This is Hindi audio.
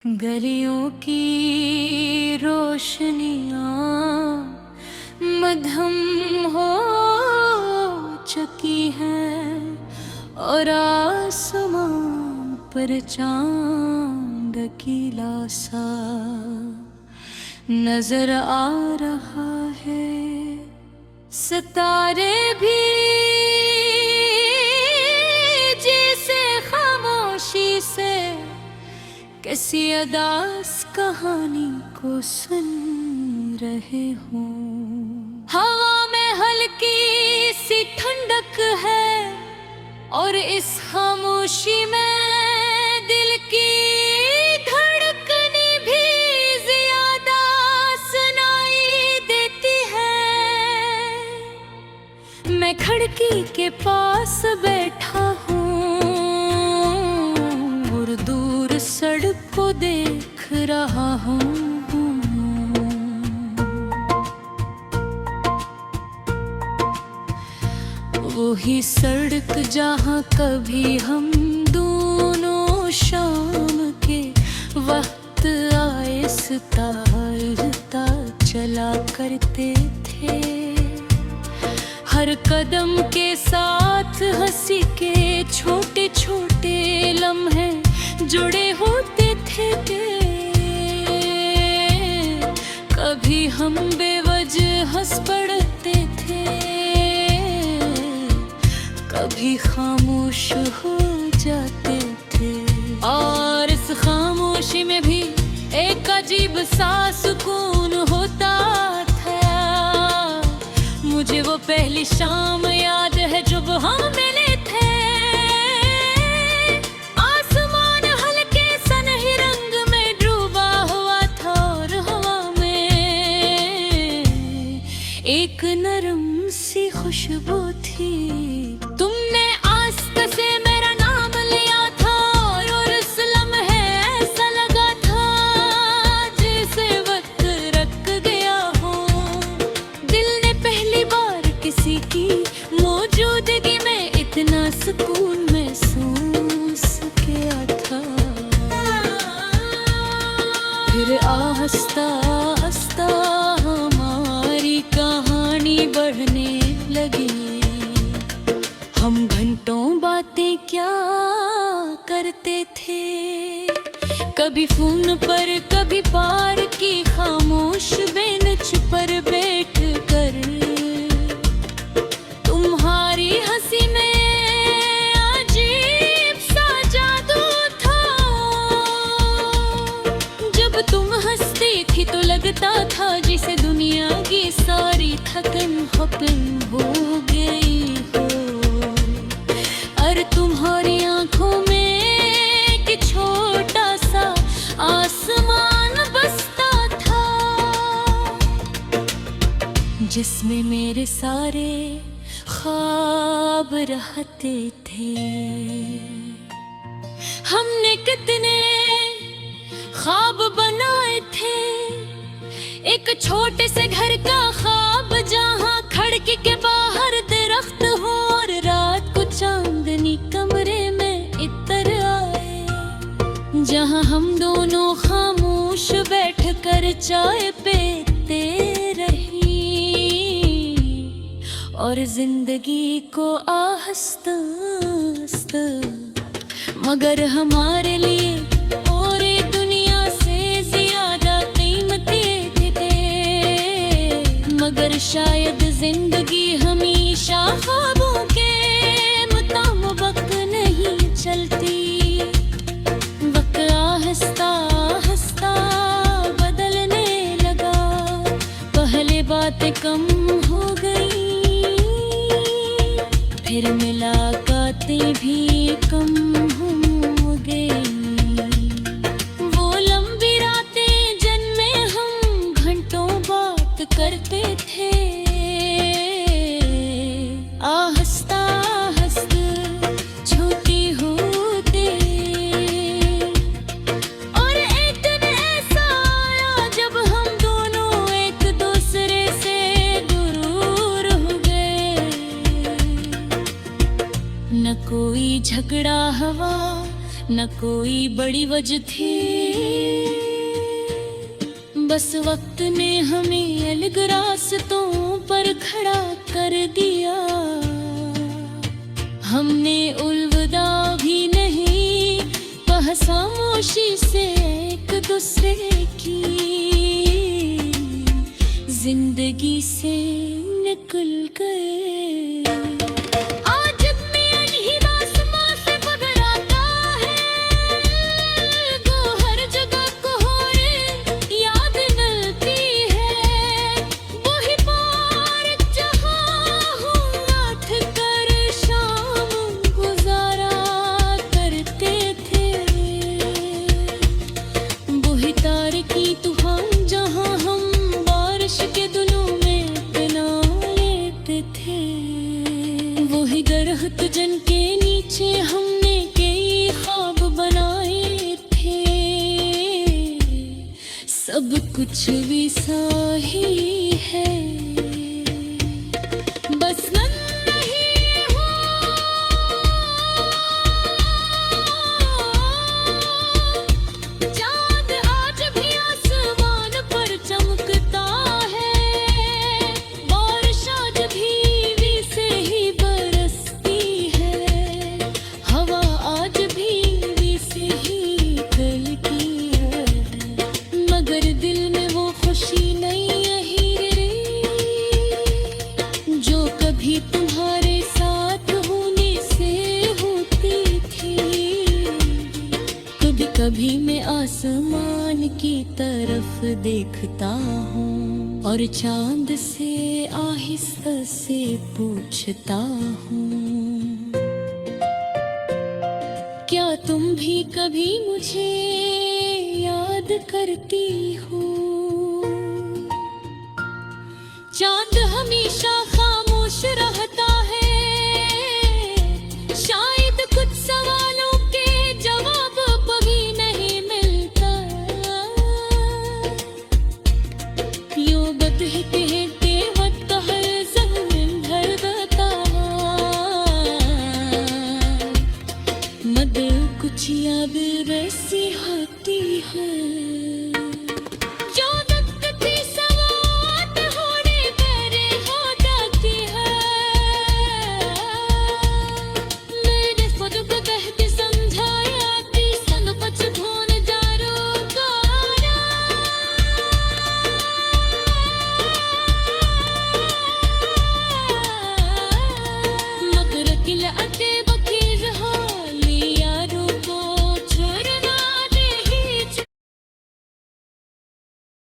गलियों की रोशनियाँ मध्यम हो चुकी हैं और आसमां पर चांद अकेला सा नजर आ रहा है। सितारे भी जैसे खामोशी से किसी अदास कहानी को सुन रहे हो। हवा में हल्की सी ठंडक है और इस खामोशी में दिल की धड़कनें भी ज्यादा सुनाई देती है। मैं खिड़की के पास बैठा हूँ और दूर सड़क को देख रहा हूँ। वही सड़क जहाँ कभी हम दोनों शाम के वक्त आहिस्ता आहिस्ता चला करते थे। हर कदम के साथ हंसी के छोटे छोटे लम्हे जुड़े होते थे। कभी हम बेवजह हंस पड़ते थे, कभी खामोश हो जाते थे। और इस खामोशी में भी एक अजीब सा सुकून होता था। मुझे वो पहली शाम याद है जब हम मिले थे। आसमान हल्के सनही रंग में डूबा हुआ था और हवा में एक नरम सी खुशबू थी। तुमने आस्ते से मेरा नाम लिया था और उस लम्हे ऐसा लगा था जैसे वक्त रुक गया हो। दिल ने पहली बार किसी की मौजूदगी में इतना सुकून महसूस किया था। फिर आहिस्ता आहिस्ता हमारी कहानी बढ़ने लगी। हम घंटों बातें क्या करते थे, कभी फोन पर कभी पार की खामोश बेंच पर बैठ कर। तुम्हारी हंसी में अजीब सा जादू था। जब तुम हंसती थी तो लगता था जैसे दुनिया की सारी थकन खत्म हो गई हो। और तुम्हारी आंखों में एक छोटा सा आसमान बसता था जिसमें मेरे सारे ख्वाब रहते थे। हमने कितने ख्वाब बनाए थे। एक छोटे से घर का ख्वाब जहाँ खिड़की के बाहर दरख्त हो और रात को चांदनी कमरे में इतर आए। जहाँ हम दोनों खामोश बैठकर चाय पीते रही और जिंदगी को आहिस्ता आहिस्ता मगर हमारे लिए और ये दुनिया से ज्यादा कीमती थे। मगर शायद जिंदगी हमेशा ख्वाबों के मुताबिक नहीं चलती। वक्त आहिस्ता आहिस्ता बदलने लगा, पहले बातें कम हो गई, फिर मुलाकातें भी कम हो गई। वो लंबी रातें जिनमें हम घंटों बात करते थे। आहिस्ता आहिस्ता छोटी होते और एक दिन ऐसा आया जब हम दोनों एक दूसरे से दूर हो गए। न कोई झगड़ा हुआ, न कोई बड़ी वजह थी। बस वक्त ने हमें अलग रास्तों पर खड़ा कर दिया। हमने अलविदा भी नहीं कहा खामोशी से एक दूसरे की, जिंदगी से निकल गए। आज भी अनहिद आसमां से बगराता है, वो हर जगह कोहरे याद नलती है। वही पार जहां हूँ आठ कर शाम गुजारा करते थे। वही तार की तूफान जहां हम बारिश के दिनों में बना लेते थे। वही दरख्त जिनके नीचे हमने कई ख्वाब बनाए थे। सब कुछ वैसा ही है, बस मन नहीं हो। चांद आज भी आसमान पर चमकता है, बारिश आज भी वैसे ही बरसती है। हवा आज भी वैसे ही चलती है, मगर दिल में वो खुशी नहीं है जो कभी तुम्हारे साथ होने से होती थी। कभी कभी मैं आसमान की तरफ देखता हूँ और चांद से आहिस्ता से पूछता हूँ, क्या तुम भी कभी मुझे याद करती हो? चांद हमेशा